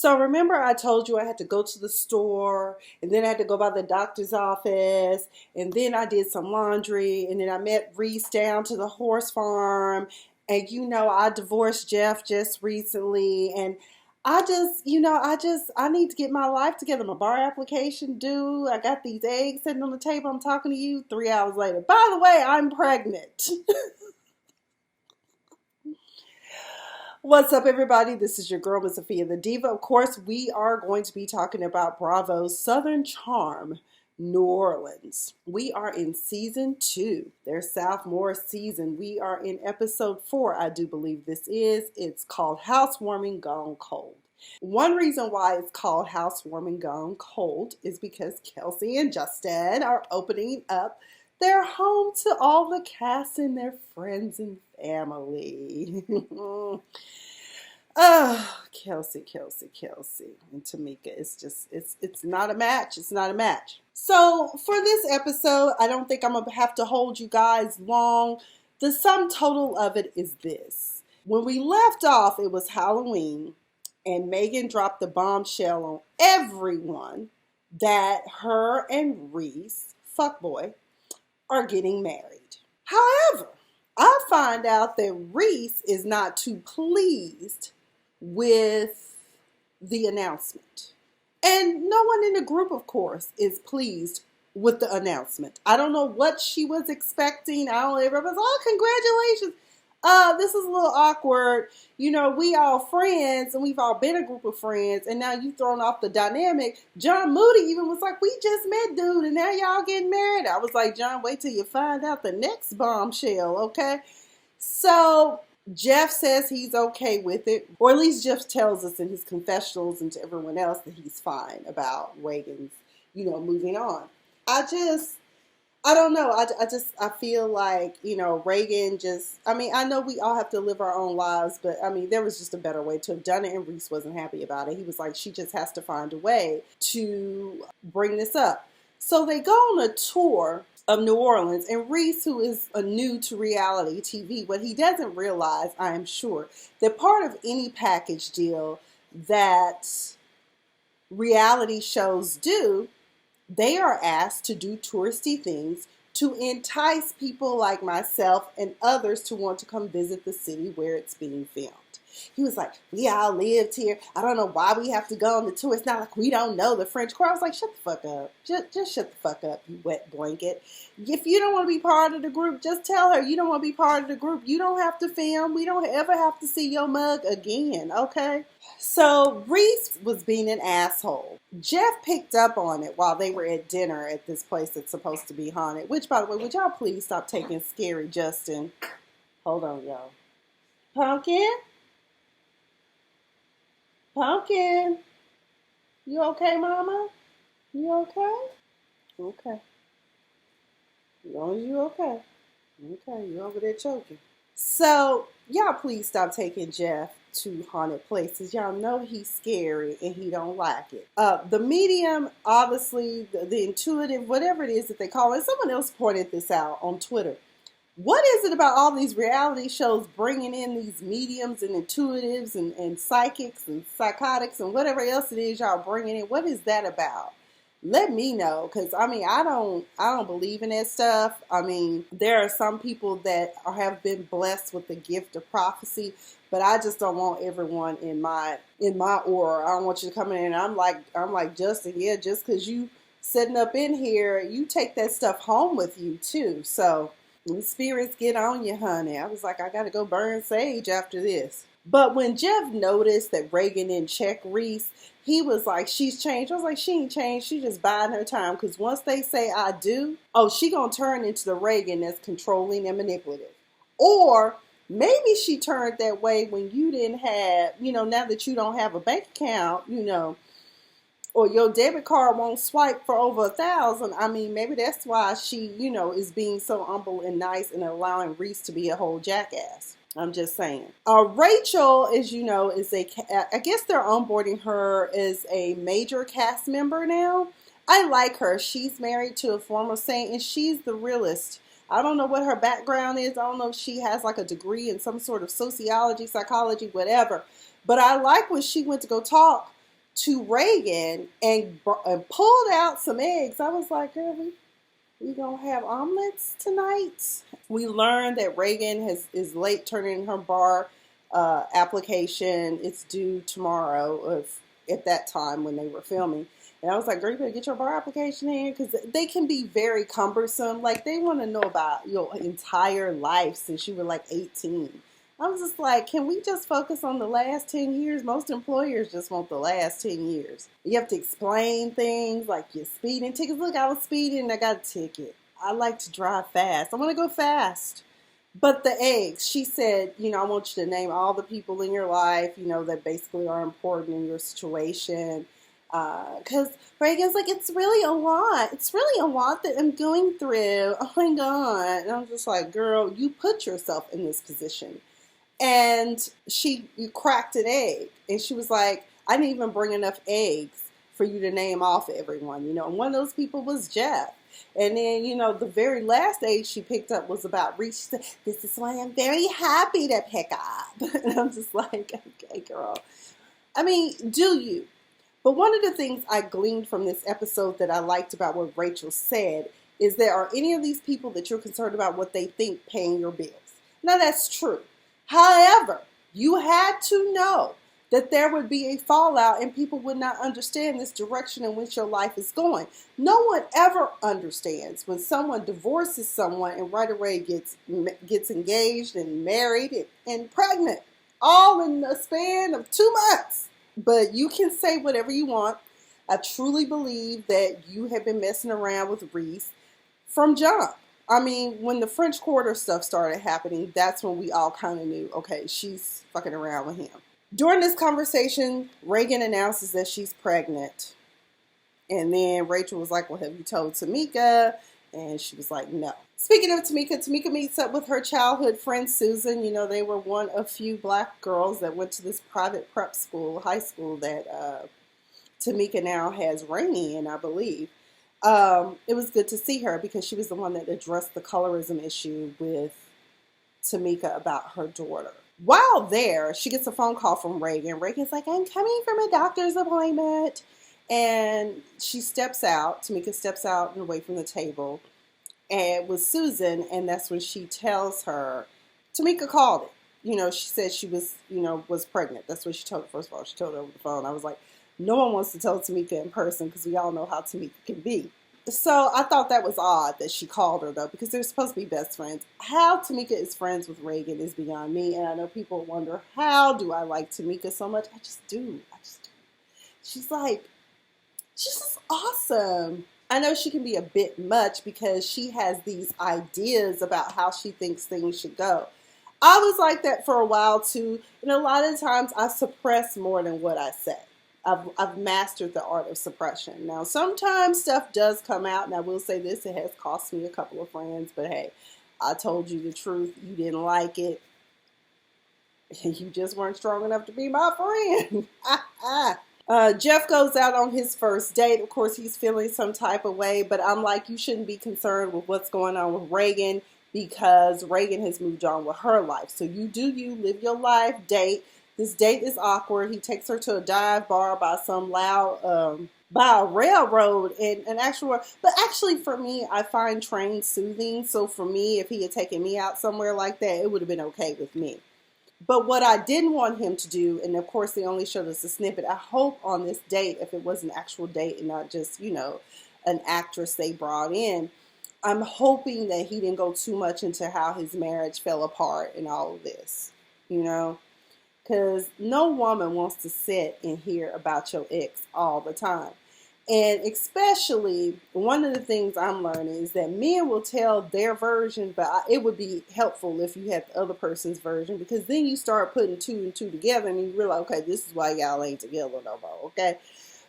So remember I told you I had to go to the store and then I had to go by the doctor's office and then I did some laundry and then I met Reese down to the horse farm and I divorced Jeff just recently and I need to get my life together. My bar application due. I got these eggs sitting on the table. I'm talking to you 3 hours later. By the way, I'm pregnant. What's up, everybody? This is your girl, Miss Sophia the Diva. Of course, we are going to be talking about Bravo's Southern Charm, New Orleans. We are in season 2, their sophomore season. We are in episode 4, I do believe this is. It's called Housewarming Gone Cold. One reason why it's called Housewarming Gone Cold is because Kelsey and Justin are opening up their home to all the cast and their friends and family. Oh, Kelsey, and Tamika. It's not a match. It's not a match. So for this episode, I don't think I'm going to have to hold you guys long. The sum total of it is this. When we left off, it was Halloween, and Megan dropped the bombshell on everyone that her and Reese, fuckboy, are getting married. However, I find out that Reese is not too pleased with the announcement. And no one in the group, of course, is pleased with the announcement. I don't know what she was expecting. I don't know. Everybody's, oh, congratulations. This is a little awkward. We all friends and we've all been a group of friends and now you thrown off the dynamic. John Moody even was like, we just met, dude, and now y'all getting married. I was like, John, wait till you find out the next bombshell, okay? So Jeff says he's okay with it, or at least Jeff tells us in his confessionals and to everyone else that he's fine about Reagan's, moving on. I don't know. I feel like, Reagan I know we all have to live our own lives, but there was just a better way to have done it, and Reese wasn't happy about it. He was like, she just has to find a way to bring this up. So they go on a tour of New Orleans, and Reese, who is new to reality TV, what he doesn't realize, I am sure, that part of any package deal that reality shows do, they are asked to do touristy things to entice people like myself and others to want to come visit the city where it's being filmed. He was like, we all lived here. I don't know why we have to go on the tour. It's not like we don't know the French Quarter. I was like, shut the fuck up. Just shut the fuck up, you wet blanket. If you don't want to be part of the group, just tell her you don't want to be part of the group. You don't have to film. We don't ever have to see your mug again, okay? So Reese was being an asshole. Jeff picked up on it while they were at dinner at this place that's supposed to be haunted. Which, by the way, would y'all please stop taking Scary Justin? Hold on, y'all. Pumpkin, you okay, mama? You okay? Okay. As long as you okay. Okay, you over there choking. So, y'all please stop taking Jeff to haunted places. Y'all know he's scary and he don't like it. The medium, obviously, the intuitive, whatever it is that they call it. Someone else pointed this out on Twitter. What is it about all these reality shows bringing in these mediums and intuitives and psychics and psychotics and whatever else it is y'all bringing in? What is that about? Let me know, because I don't believe in that stuff. There are some people that have been blessed with the gift of prophecy, but I just don't want everyone in my aura. I don't want you to come in and I'm like Justin, yeah, just because you setting up in here, you take that stuff home with you too. So when spirits get on you, honey, I was like, I got to go burn sage after this. But when Jeff noticed that Reagan didn't check Reese, he was like, she's changed. I was like, she ain't changed. She just biding her time. Because once they say I do, she going to turn into the Reagan that's controlling and manipulative. Or maybe she turned that way when you didn't have, now that you don't have a bank account, or your debit card won't swipe for over 1,000. Maybe that's why she, is being so humble and nice and allowing Reese to be a whole jackass. I'm just saying. Rachel, as you know, is I guess they're onboarding her as a major cast member now. I like her. She's married to a former saint and she's the realest. I don't know what her background is. I don't know if she has like a degree in some sort of sociology, psychology, whatever. But I like when she went to go talk to Reagan and pulled out some eggs. I was like, girl, we gonna have omelets tonight. We learned that Reagan is late turning in her bar application. It's due tomorrow at that time when they were filming. And I was like, girl, you better get your bar application in, because they can be very cumbersome. Like, they want to know about your entire life since you were like 18. I was just like, can we just focus on the last 10 years? Most employers just want the last 10 years. You have to explain things like your speeding tickets. Look, I was speeding and I got a ticket. I like to drive fast. I want to go fast. But the eggs, she said, I want you to name all the people in your life, that basically are important in your situation. Because Reagan's like, it's really a lot. It's really a lot that I'm going through. Oh my God. And I'm just like, girl, you put yourself in this position. And you cracked an egg. And she was like, I didn't even bring enough eggs for you to name off everyone, and one of those people was Jeff. And then, the very last egg she picked up was about Reese. She said, this is why I'm very happy to pick up. And I'm just like, okay, girl. I mean, do you? But one of the things I gleaned from this episode that I liked about what Rachel said is there are any of these people that you're concerned about what they think paying your bills. Now, that's true. However, you had to know that there would be a fallout and people would not understand this direction in which your life is going. No one ever understands when someone divorces someone and right away gets engaged and married and pregnant, all in the span of 2 months. But you can say whatever you want. I truly believe that you have been messing around with Reese from jump. I mean, when the French Quarter stuff started happening, that's when we all kind of knew, okay, she's fucking around with him. During this conversation, Reagan announces that she's pregnant. And then Rachel was like, well, have you told Tamika? And she was like, no. Speaking of Tamika meets up with her childhood friend, Susan. They were one of few black girls that went to this private prep school, high school, that Tamika now has Rainey in, I believe. It was good to see her because she was the one that addressed the colorism issue with Tamika about her daughter. While there, she gets a phone call from Reagan. Reagan's like, I'm coming from a doctor's appointment. And she steps out. Tamika steps out and away from the table and with Susan. And that's when she tells her, Tamika called it. She said she was, was pregnant. That's what she told her. First of all, she told her over the phone. I was like, no one wants to tell Tamika in person because we all know how Tamika can be. So I thought that was odd that she called her, though, because they're supposed to be best friends. How Tamika is friends with Reagan is beyond me, and I know people wonder, how do I like Tamika so much? I just do. She's just awesome. I know she can be a bit much because she has these ideas about how she thinks things should go. I was like that for a while, too, and a lot of times I suppress more than what I say. I've mastered the art of suppression. Now, sometimes stuff does come out, and I will say this, it has cost me a couple of friends, but hey, I told you the truth. You didn't like it. You just weren't strong enough to be my friend. Jeff goes out on his first date. Of course, he's feeling some type of way, but I'm like, you shouldn't be concerned with what's going on with Reagan because Reagan has moved on with her life. So you live your life, date. This date is awkward. He takes her to a dive bar by some loud, by a railroad and an actual, but actually for me, I find trains soothing. So for me, if he had taken me out somewhere like that, it would have been okay with me. But what I didn't want him to do, and of course they only showed us a snippet, I hope on this date, if it was an actual date and not just, an actress they brought in, I'm hoping that he didn't go too much into how his marriage fell apart and all of this, Because no woman wants to sit and hear about your ex all the time. And especially, one of the things I'm learning is that men will tell their version, but it would be helpful if you had the other person's version, because then you start putting 2 and 2 together and you realize, okay, this is why y'all ain't together no more, okay?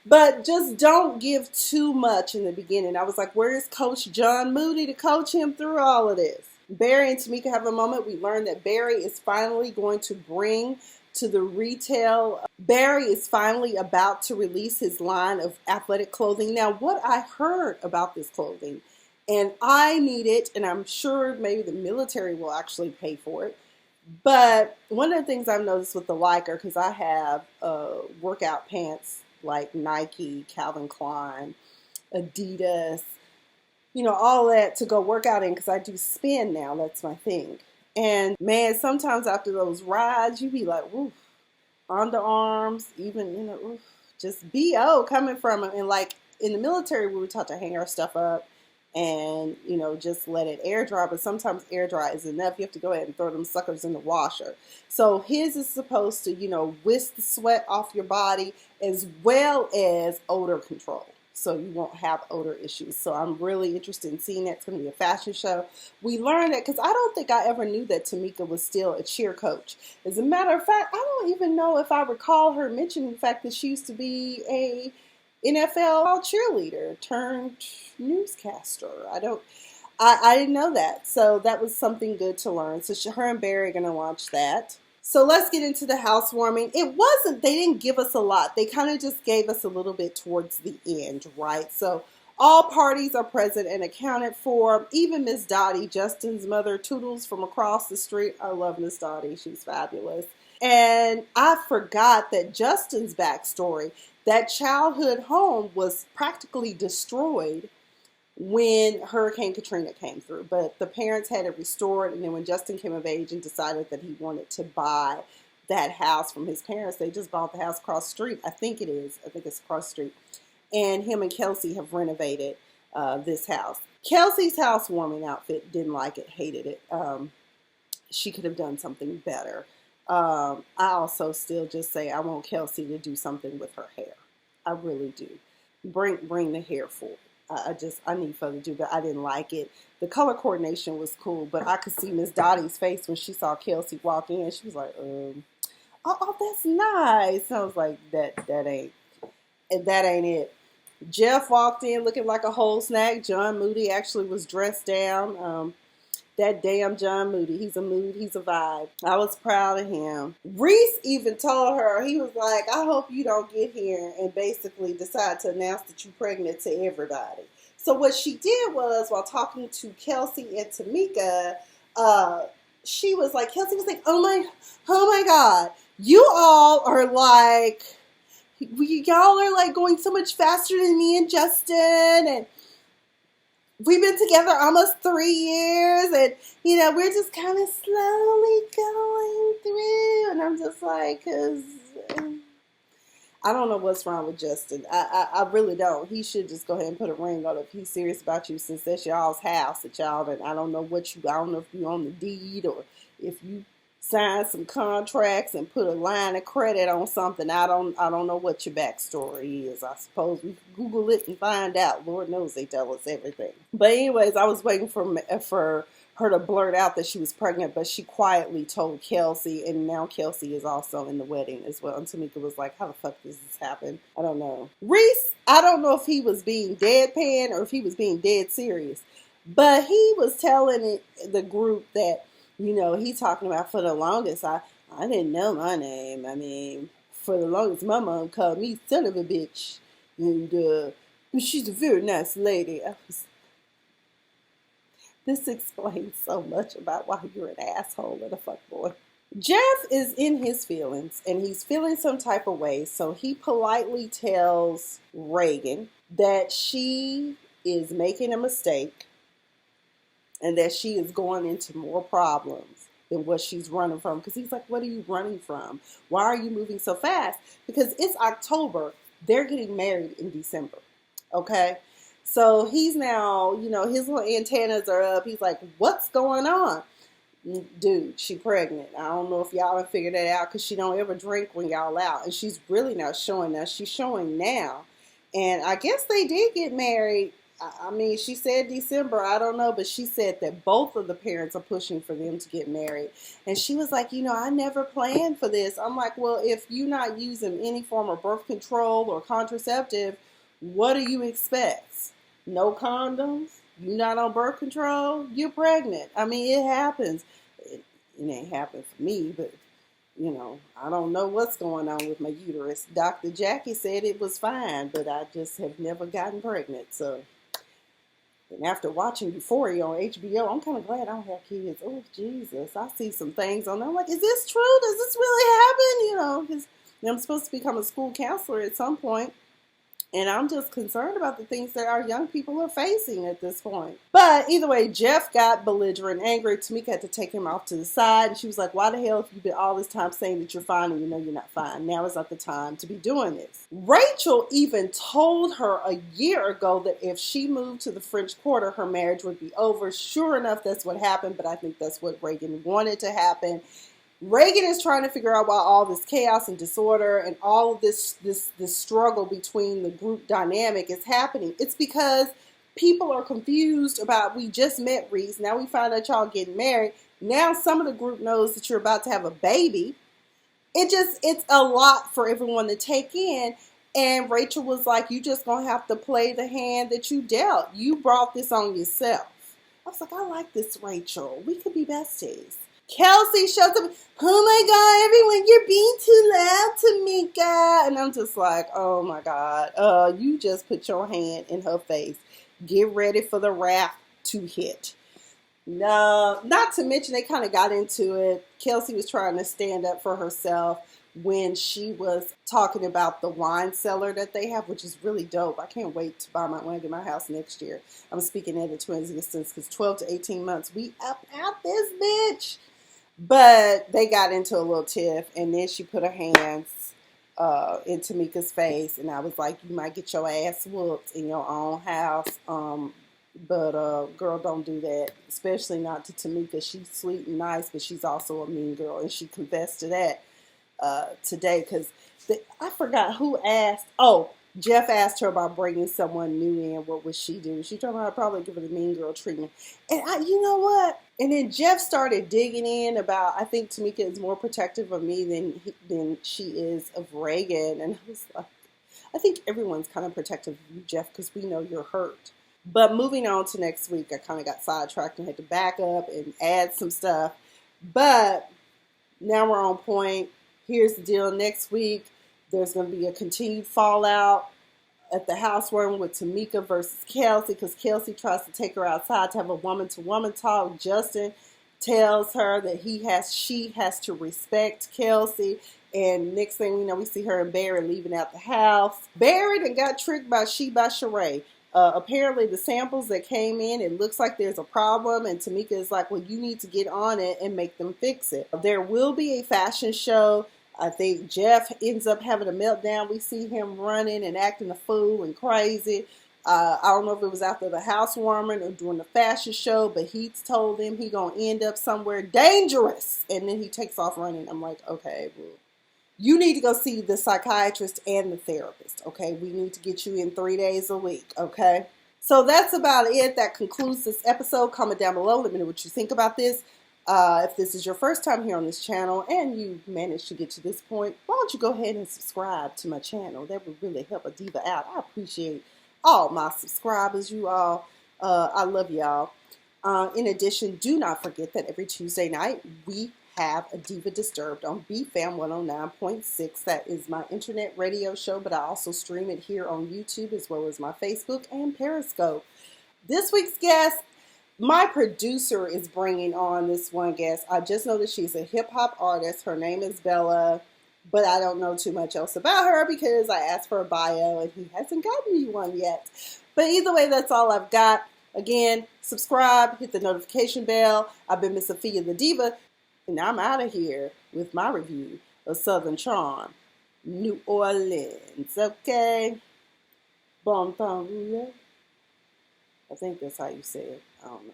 But just don't give too much in the beginning. I was like, where is Coach John Moody to coach him through all of this? Barry and Tamika have a moment. We learned that Barry is finally going to bring to the retail. Barry is finally about to release his line of athletic clothing. Now, what I heard about this clothing, and I need it, and I'm sure maybe the military will actually pay for it, but one of the things I've noticed with the Liker, because I have workout pants like Nike, Calvin Klein, Adidas, all that to go work out in because I do spin now. That's my thing. And man, sometimes after those rides, you be like, oof, underarms, even, oof, just BO coming from them. And like in the military, we were taught to hang our stuff up and, just let it air dry. But sometimes air dry is enough. You have to go ahead and throw them suckers in the washer. So his is supposed to, whisk the sweat off your body as well as odor control. So you won't have odor issues. So I'm really interested in seeing that. It's going to be a fashion show. We learned that because I don't think I ever knew that Tamika was still a cheer coach. As a matter of fact, I don't even know if I recall her mentioning the fact that she used to be a NFL cheerleader turned newscaster. I didn't know that. So that was something good to learn. So her and Barry are going to watch that. So let's get into the housewarming. They didn't give us a lot. They kind of just gave us a little bit towards the end, right? So all parties are present and accounted for. Even Miss Dottie, Justin's mother, Toodles from across the street. I love Miss Dottie. She's fabulous. And I forgot that Justin's backstory, that childhood home was practically destroyed when Hurricane Katrina came through, but the parents had it restored. And then when Justin came of age and decided that he wanted to buy that house from his parents, they just bought the house across the street. I think it's across the street. And him and Kelsey have renovated this house. Kelsey's housewarming outfit, didn't like it, hated it. She could have done something better. I also still just say I want Kelsey to do something with her hair. I really do. Bring the hair forward. I need further to do, but I didn't like it. The color coordination was cool, but I could see Miss Dottie's face when she saw Kelsey walk in. She was like, oh, that's nice. And I was like, that ain't it. Jeff walked in looking like a whole snack. John Moody actually was dressed down. That damn John Moody. He's a mood. He's a vibe. I was proud of him. Reese even told her, he was like, I hope you don't get here and basically decide to announce that you're pregnant to everybody. So what she did was, while talking to Kelsey and Tamika, Kelsey was like, oh my God, you all are like, y'all are like going so much faster than me and Justin, and we've been together almost 3 years, and, we're just kind of slowly going through. And I'm just like, because I don't know what's wrong with Justin. I really don't. He should just go ahead and put a ring on it if he's serious about you, since that's y'all's house that y'all, and I don't know if you own the deed or if you signed some contracts and put a line of credit on something. I don't know what your backstory is. I suppose we can Google it and find out. Lord knows they tell us everything. But anyways, I was waiting for her to blurt out that she was pregnant, but she quietly told Kelsey, and now Kelsey is also in the wedding as well. And Tamika was like, how the fuck does this happen? I don't know. Reese, I don't know if he was being deadpan or if he was being dead serious, but he was telling the group that, he talking about for the longest, I didn't know my name. I mean, for the longest, my mom called me son of a bitch. And she's a very nice lady. This explains so much about why you're an asshole and a fuckboy. Jeff is in his feelings, and he's feeling some type of way. So he politely tells Reagan that she is making a mistake, and that she is going into more problems than what she's running from. Because he's like, what are you running from? Why are you moving so fast? Because it's October. They're getting married in December. Okay? So he's now, his little antennas are up. He's like, what's going on? Dude, she pregnant. I don't know if y'all have figured that out, because she don't ever drink when y'all out. And she's really not showing now. She's showing now. And I guess they did get married. I mean, she said December, I don't know, but she said that both of the parents are pushing for them to get married. And she was like, I never planned for this. I'm like, well, if you're not using any form of birth control or contraceptive, what do you expect? No condoms? You're not on birth control? You're pregnant. I mean, it happens. It ain't happened for me, but, I don't know what's going on with my uterus. Dr. Jackie said it was fine, but I just have never gotten pregnant, so... And after watching Euphoria on HBO, I'm kind of glad I don't have kids. Oh, Jesus. I see some things on there. I'm like, is this true? Does this really happen? Because I'm supposed to become a school counselor at some point. And I'm just concerned about the things that our young people are facing at this point. But either way, Jeff got belligerent and angry. Tamika had to take him off to the side. And she was like, why the hell have you been all this time saying that you're fine and you know you're not fine? Now is not the time to be doing this. Rachel even told her a year ago that if she moved to the French Quarter, her marriage would be over. Sure enough, that's what happened. But I think that's what Reagan wanted to happen. Reagan is trying to figure out why all this chaos and disorder and all of this struggle between the group dynamic is happening. It's because people are confused about, we just met Reese. Now we find out y'all getting married. Now some of the group knows that you're about to have a baby. It's a lot for everyone to take in. And Rachel was like, you just going to have to play the hand that you dealt. You brought this on yourself. I was like, I like this, Rachel. We could be besties. Kelsey shows up. Oh my God, everyone, you're being too loud, Tamika. And I'm just like, oh my God. You just put your hand in her face. Get ready for the wrath to hit. No, not to mention they kind of got into it. Kelsey was trying to stand up for herself when she was talking about the wine cellar that they have, which is really dope. I can't wait to buy when I get my house next year. I'm speaking into twins existence because 12 to 18 months, we up out this bitch. But they got into a little tiff, and then she put her hands in Tamika's face, and I was like, you might get your ass whooped in your own house, but girl, don't do that, especially not to Tamika. She's sweet and nice, but she's also a mean girl, and she confessed to that today, because I forgot who asked. Oh, Jeff asked her about bringing someone new in. What would she do? She told me I'd probably give her the mean girl treatment. And you know what? And then Jeff started digging in about, I think Tamika is more protective of me than she is of Reagan. And I was like, I think everyone's kind of protective of you, Jeff, because we know you're hurt. But moving on to next week, I kind of got sidetracked and had to back up and add some stuff. But now we're on point. Here's the deal. Next week, there's going to be a continued fallout at the housewarming with Tamika versus Kelsey, because Kelsey tries to take her outside to have a woman-to-woman talk. Justin tells her that she has to respect Kelsey. And next thing we know, we see her and Barry leaving out the house. Barry done got tricked by Sheree. Apparently the samples that came in, it looks like there's a problem, and Tamika is like, well, you need to get on it and make them fix it. There will be a fashion show. I think Jeff ends up having a meltdown. We see him running and acting a fool and crazy. I don't know if it was after the housewarming or during the fashion show, but he told him he gonna end up somewhere dangerous, and then he takes off running. I'm like, okay, well, you need to go see the psychiatrist and the therapist, okay? We need to get you in 3 days a week, okay? So that's about it. That concludes this episode. Comment down below. Let me know what you think about this. If this is your first time here on this channel and you managed to get to this point, why don't you go ahead and subscribe to my channel? That would really help a diva out. I appreciate all my subscribers, you all. I love y'all. In addition, do not forget that every Tuesday night we have a Diva Disturbed on BFAM 109.6. That is my internet radio show, but I also stream it here on YouTube as well as my Facebook and Periscope. This week's guest, my producer is bringing on this one guest. I just know that she's a hip-hop artist. Her name is Bella, but I don't know too much else about her because I asked for a bio and he hasn't gotten me one yet. But either way, that's all I've got. Again, subscribe, hit the notification bell. I've been Miss Sophia the Diva, and I'm out of here with my review of Southern Charm, New Orleans. Okay? Bon temps, I think that's how you say it. I don't know.